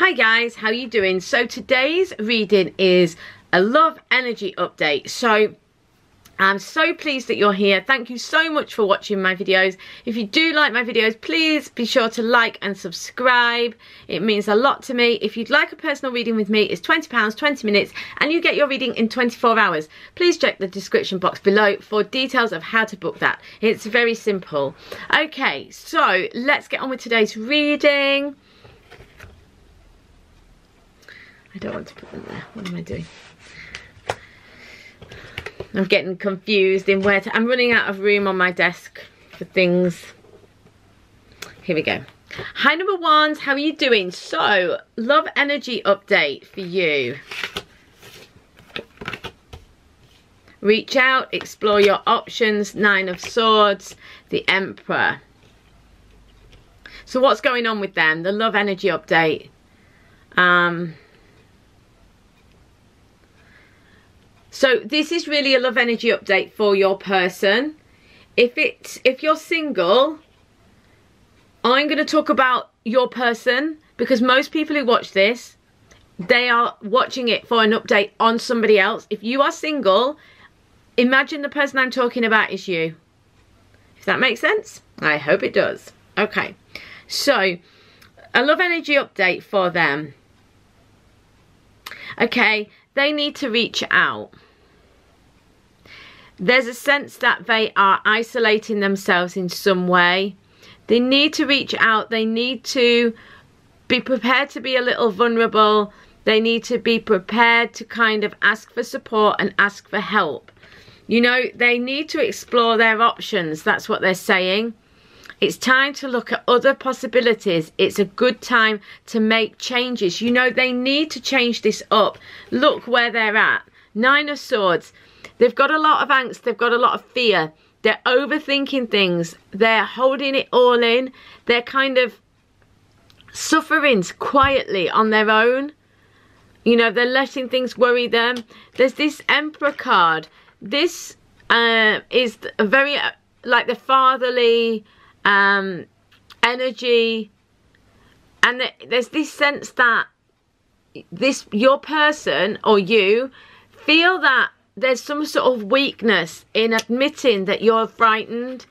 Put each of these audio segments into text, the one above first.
Hi guys, how you doing? So today's reading is a love energy update. So I'm so pleased that you're here. Thank you so much for watching my videos. If you do like my videos, please be sure to like and subscribe. It means a lot to me. If you'd like a personal reading with me, it's £20, 20 minutes, and you get your reading in 24 hours. Please check the description box below for details of how to book that. It's very simple. Okay, so let's get on with today's reading. I don't want to put them there. What am I doing? I'm getting confused in where to... I'm running out of room on my desk for things. Here we go. Hi number ones, how are you doing? So, love energy update for you. Reach out, explore your options. 9 of Swords, the Emperor. So what's going on with them? The love energy update. So this is really a love energy update for your person. If you're single, I'm going to talk about your person because most people who watch this, they are watching it for an update on somebody else. If you are single, imagine the person I'm talking about is you. If that makes sense? I hope it does. Okay. So, a love energy update for them. Okay, they need to reach out. There's a sense that they are isolating themselves in some way. They need to reach out. They need to be prepared to be a little vulnerable. They need to be prepared to kind of ask for support and ask for help. You know, they need to explore their options. That's what they're saying. It's time to look at other possibilities. It's a good time to make changes. You know, they need to change this up. Look where they're at. 9 of Swords. They've got a lot of angst. They've got a lot of fear. They're overthinking things. They're holding it all in. They're kind of suffering quietly on their own. You know, they're letting things worry them. There's this Emperor card. This is a very, like the fatherly energy. And there's this sense that your person or you feel that there's some sort of weakness in admitting that you're frightened.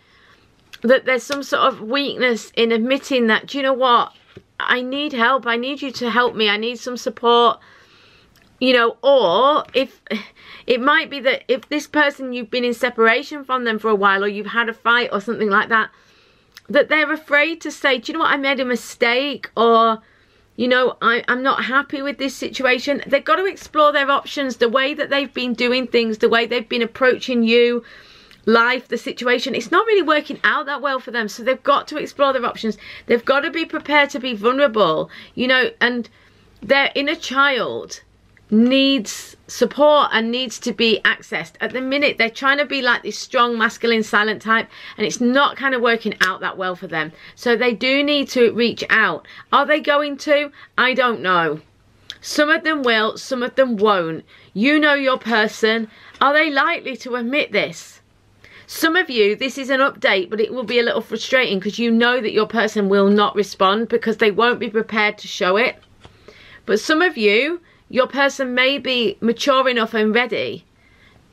That there's some sort of weakness in admitting that, do you know what? I need help. I need you to help me. I need some support. You know, or if it might be that if this person, you've been in separation from them for a while, or you've had a fight or something like that, that they're afraid to say, do you know what? I made a mistake, or... you know, I'm not happy with this situation. They've got to explore their options, the way that they've been doing things, the way they've been approaching you, life, the situation. It's not really working out that well for them. So they've got to explore their options. They've got to be prepared to be vulnerable, you know, and their inner child needs support and needs to be accessed. At the minute, they're trying to be like this strong, masculine, silent type, and it's not kind of working out that well for them. So they do need to reach out. Are they going to? I don't know. Some of them will, some of them won't. You know your person. Are they likely to admit this? Some of you, this is an update, but it will be a little frustrating because you know that your person will not respond because they won't be prepared to show it. But some of you, your person may be mature enough and ready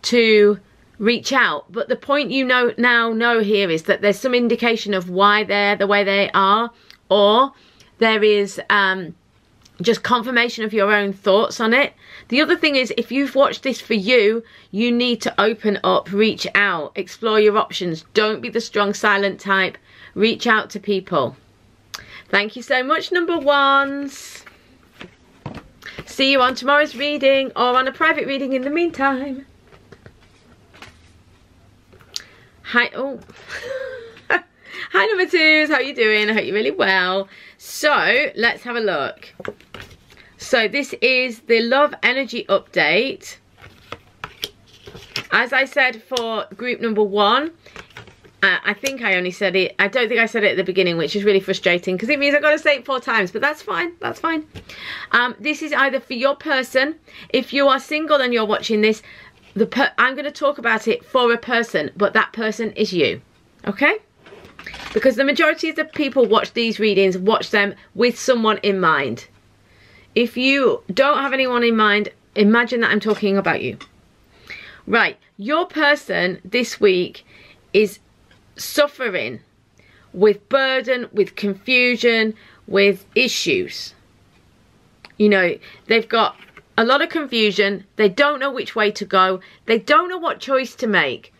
to reach out. But the point you now know here is that there's some indication of why they're the way they are. Or there is just confirmation of your own thoughts on it. The other thing is, if you've watched this for you, you need to open up, reach out, explore your options. Don't be the strong, silent type. Reach out to people. Thank you so much, number ones. See you on tomorrow's reading or on a private reading in the meantime. Hi, oh. Hi number twos, how are you doing? I hope you're really well. So, let's have a look. So, this is the love energy update. As I said for group number 1, I think I only said it, I don't think I said it at the beginning, which is really frustrating because it means I've got to say it 4 times, but that's fine, that's fine. This is either for your person. If you are single and you're watching this, I'm going to talk about it for a person, but that person is you, okay? Because the majority of the people watch these readings, watch them with someone in mind. If you don't have anyone in mind, imagine that I'm talking about you. Right, your person this week is suffering with burden, with confusion, with issues. You know, they've got a lot of confusion. They don't know which way to go. They don't know what choice to make.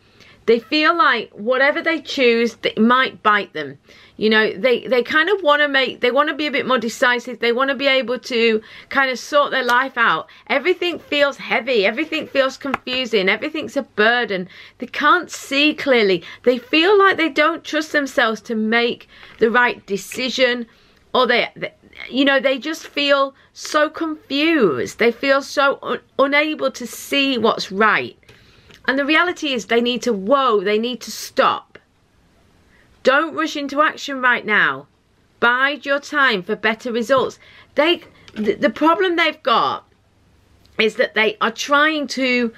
They feel like whatever they choose, it might bite them. You know, they kind of want to they want to be a bit more decisive. They want to be able to kind of sort their life out. Everything feels heavy. Everything feels confusing. Everything's a burden. They can't see clearly. They feel like they don't trust themselves to make the right decision, or you know, they just feel so confused. They feel so unable to see what's right. And the reality is they need to stop. Don't rush into action right now. Bide your time for better results. The problem they've got is that they are trying to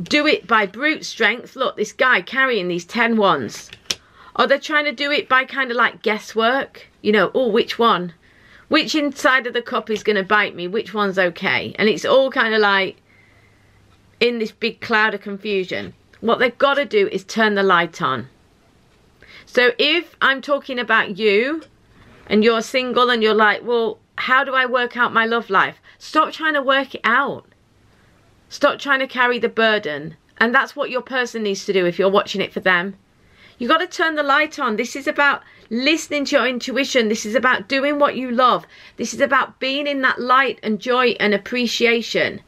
do it by brute strength. Look, this guy carrying these 10 wands. Or they're trying to do it by kind of like guesswork. You know, oh, which one? Which inside of the cup is going to bite me? Which one's okay? And it's all kind of like in this big cloud of confusion. What they've got to do is turn the light on. So if I'm talking about you and you're single and you're like, well, how do I work out my love life? Stop trying to work it out. Stop trying to carry the burden. And that's what your person needs to do if you're watching it for them. You've got to turn the light on. This is about listening to your intuition. This is about doing what you love. This is about being in that light and joy and appreciation.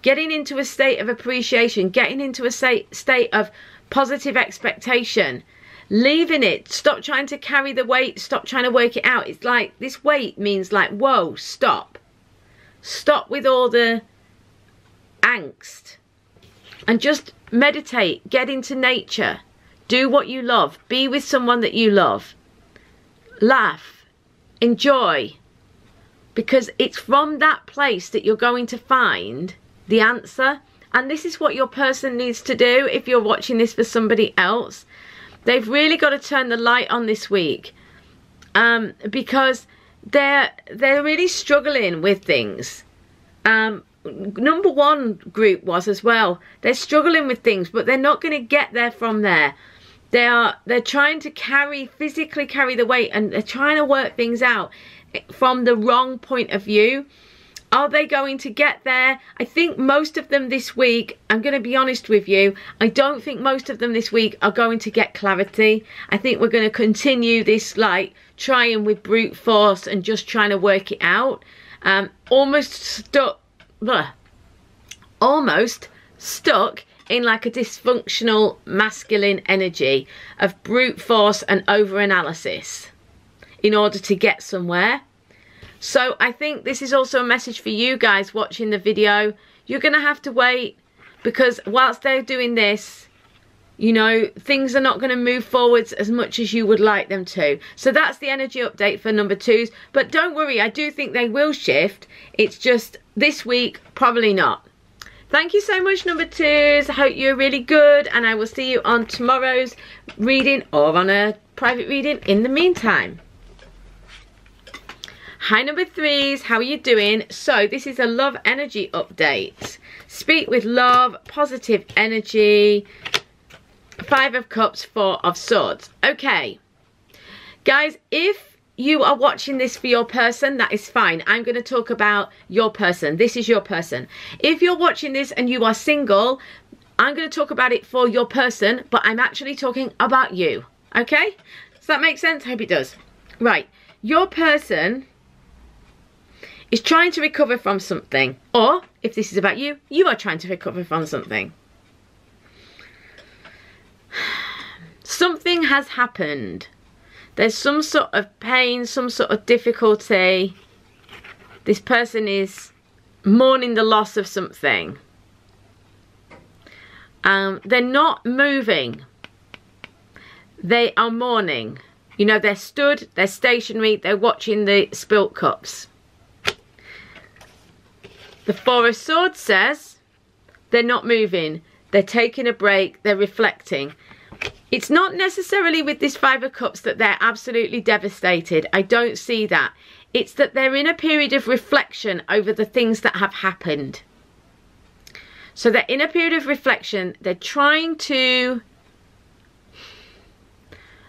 Getting into a state of appreciation. Getting into a state of positive expectation. Leaving it. Stop trying to carry the weight. Stop trying to work it out. It's like this weight means like, whoa, stop. Stop with all the angst. And just meditate. Get into nature. Do what you love. Be with someone that you love. Laugh. Enjoy. Because it's from that place that you're going to find the answer. And this is what your person needs to do if you're watching this for somebody else. They've really got to turn the light on this week. Because they're really struggling with things. Number one group was as well. They're struggling with things, but they're not going to get there from there. They're trying to physically carry the weight, and they're trying to work things out from the wrong point of view. Are they going to get there? I think most of them this week, I'm going to be honest with you, I don't think most of them this week are going to get clarity. I think we're going to continue this like trying with brute force and just trying to work it out. Almost stuck in like a dysfunctional masculine energy of brute force and over-analysis in order to get somewhere. So I think this is also a message for you guys watching the video. You're going to have to wait, because whilst they're doing this, you know, things are not going to move forwards as much as you would like them to. So that's the energy update for number twos. But don't worry, I do think they will shift. It's just this week, probably not. Thank you so much, number twos. I hope you're really good, and I will see you on tomorrow's reading or on a private reading in the meantime. Hi, number threes. How are you doing? So this is a love energy update. Speak with love, positive energy. 5 of Cups, 4 of Swords. Okay. Guys, if you are watching this for your person, that is fine. I'm going to talk about your person. This is your person. If you're watching this and you are single, I'm going to talk about it for your person, but I'm actually talking about you. Okay? Does that make sense? I hope it does. Right. Your person is trying to recover from something. Or, if this is about you, you are trying to recover from something. Something has happened. There's some sort of pain, some sort of difficulty. This person is mourning the loss of something. They're not moving. They are mourning. You know, they're stood, they're stationary, they're watching the spilt cups. The 4 of Swords says they're not moving. They're taking a break, they're reflecting. It's not necessarily with this Five of Cups that they're absolutely devastated. I don't see that. It's that they're in a period of reflection over the things that have happened. So they're in a period of reflection. They're trying to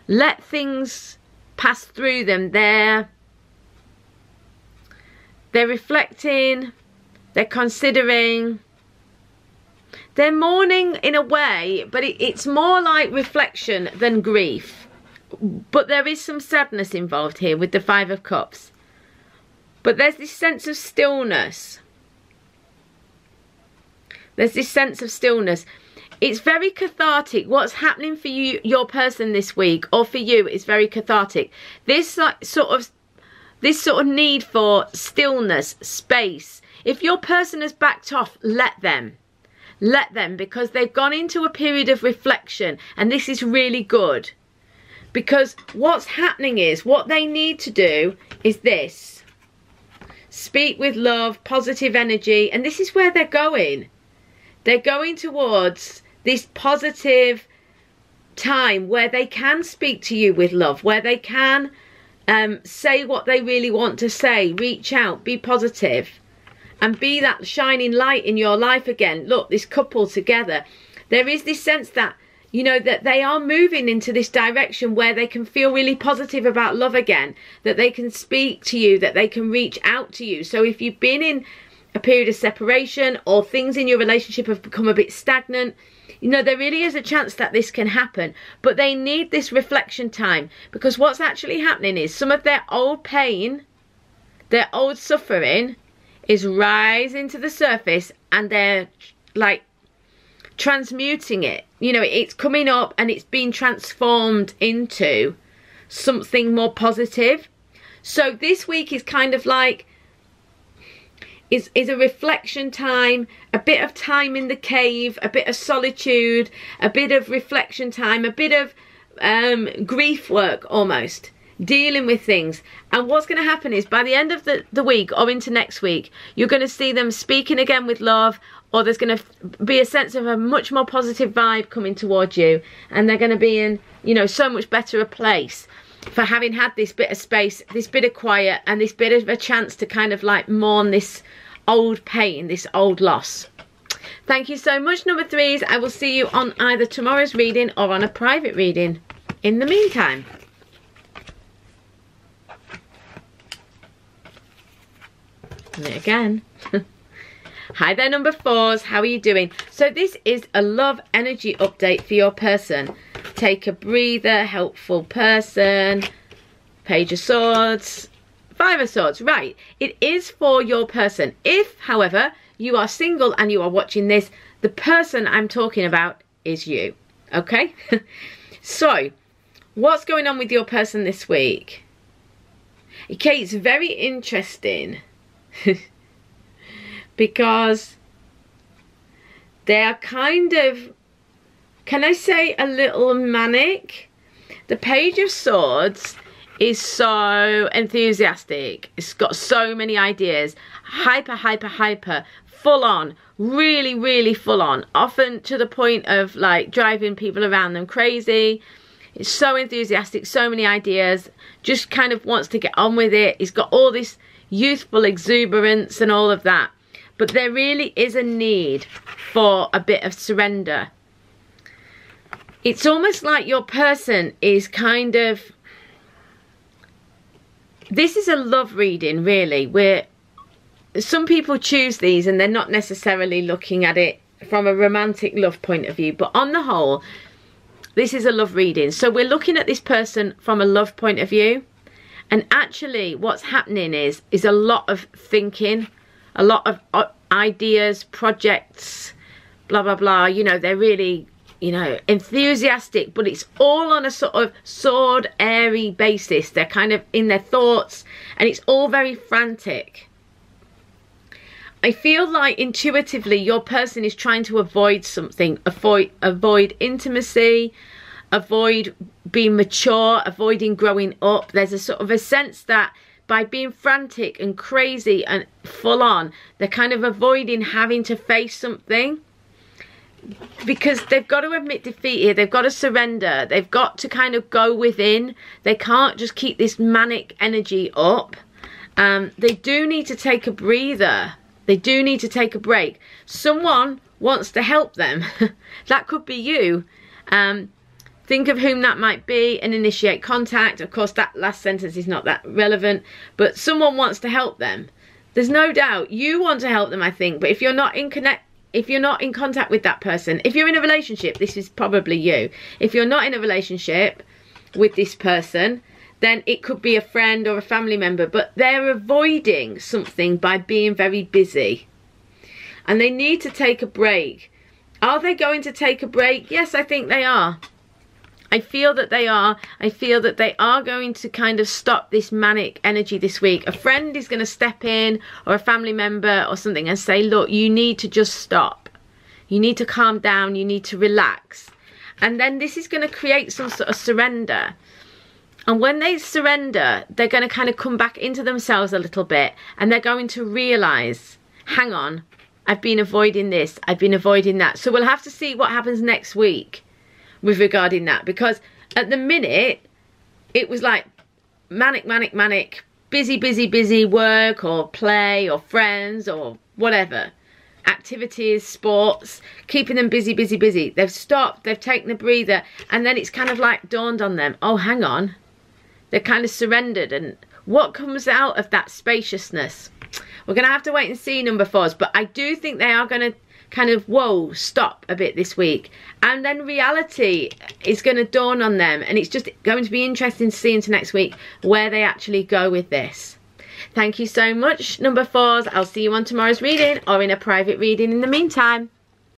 let things pass through them. They're reflecting. They're considering. They're mourning in a way, but it's more like reflection than grief. But there is some sadness involved here with the Five of Cups. But there's this sense of stillness. There's this sense of stillness. It's very cathartic. What's happening for you, your person this week, or for you, is very cathartic. This sort of need for stillness, space. If your person has backed off, let them. Let them, because they've gone into a period of reflection, and this is really good. Because what's happening is, what they need to do is this. Speak with love, positive energy, and this is where they're going. They're going towards this positive time where they can speak to you with love, where they can say what they really want to say, reach out, be positive, and be that shining light in your life again. Look, this couple together, there is this sense that, you know, that they are moving into this direction where they can feel really positive about love again, that they can speak to you, that they can reach out to you. So if you've been in a period of separation, or things in your relationship have become a bit stagnant, you know, there really is a chance that this can happen. But they need this reflection time, because what's actually happening is some of their old pain, their old suffering is rising to the surface, and they're like transmuting it. You know, it's coming up and it's being transformed into something more positive. So this week is kind of like, is a reflection time, a bit of time in the cave, a bit of solitude, a bit of reflection time, a bit of grief work almost, dealing with things. And what's going to happen is, by the end of the week or into next week, you're going to see them speaking again with love, or there's going to be a sense of a much more positive vibe coming towards you, and they're going to be in, you know, so much better a place for having had this bit of space, this bit of quiet, and this bit of a chance to kind of like mourn this old pain, this old loss. Thank you so much, number threes. I will see you on either tomorrow's reading or on a private reading in the meantime. And it again. Hi there, number fours. How are you doing? So this is a love energy update for your person. Take a breather, helpful person, Page of Swords, Five of Swords. Right, it is for your person. If, however, you are single and you are watching this, the person I'm talking about is you. Okay? So, what's going on with your person this week? Okay, it's very interesting. Because they are kind of, can I say, a little manic? The Page of Swords is so enthusiastic. It's got so many ideas. Hyper, full on. Really, really full on. Often to the point of like driving people around them crazy. It's so enthusiastic, so many ideas. Just kind of wants to get on with it. He's got all this youthful exuberance and all of that. But there really is a need for a bit of surrender. It's almost like your person is kind of... This is a love reading, really, where some people choose these and they're not necessarily looking at it from a romantic love point of view. But on the whole, this is a love reading. So we're looking at this person from a love point of view. And actually what's happening is a lot of thinking, a lot of ideas, projects, blah, blah, blah. You know, they're really, you know, enthusiastic, but it's all on a sort of sword, airy basis. They're kind of in their thoughts, and it's all very frantic. I feel like intuitively your person is trying to avoid something, avoid intimacy, avoid being mature, avoiding growing up. There's a sort of a sense that by being frantic and crazy and full on, they're kind of avoiding having to face something. because they've got to admit defeat here. They've got to surrender. They've got to kind of go within. They can't just keep this manic energy up. They do need to take a breather. They do need to take a break. Someone wants to help them. That could be you. Think of whom that might be and initiate contact. Of course, that last sentence is not that relevant, but someone wants to help them. There's no doubt you want to help them, I think, but if you're not in contact with that person, if you're in a relationship, this is probably you. If you're not in a relationship with this person, then it could be a friend or a family member, but they're avoiding something by being very busy. And they need to take a break. Are they going to take a break? Yes, I think they are. I feel that they are. I feel that they are going to kind of stop this manic energy this week. A friend is going to step in, or a family member or something, and say, look, you need to just stop. You need to calm down. You need to relax. And then this is going to create some sort of surrender. And when they surrender, they're going to kind of come back into themselves a little bit, and they're going to realise, hang on, I've been avoiding this, I've been avoiding that. So we'll have to see what happens next week with regarding that, because at the minute it was like manic, busy work or play or friends or whatever, activities, sports, keeping them busy. They've stopped, they've taken a breather, and then it's kind of like dawned on them, oh, hang on, they're kind of surrendered. And what comes out of that spaciousness? We're going to have to wait and see, number 4s, but I do think they are going to kind of, whoa, stop a bit this week. And then reality is going to dawn on them, and it's just going to be interesting to see into next week where they actually go with this. Thank you so much, number 4s. I'll see you on tomorrow's reading or in a private reading in the meantime.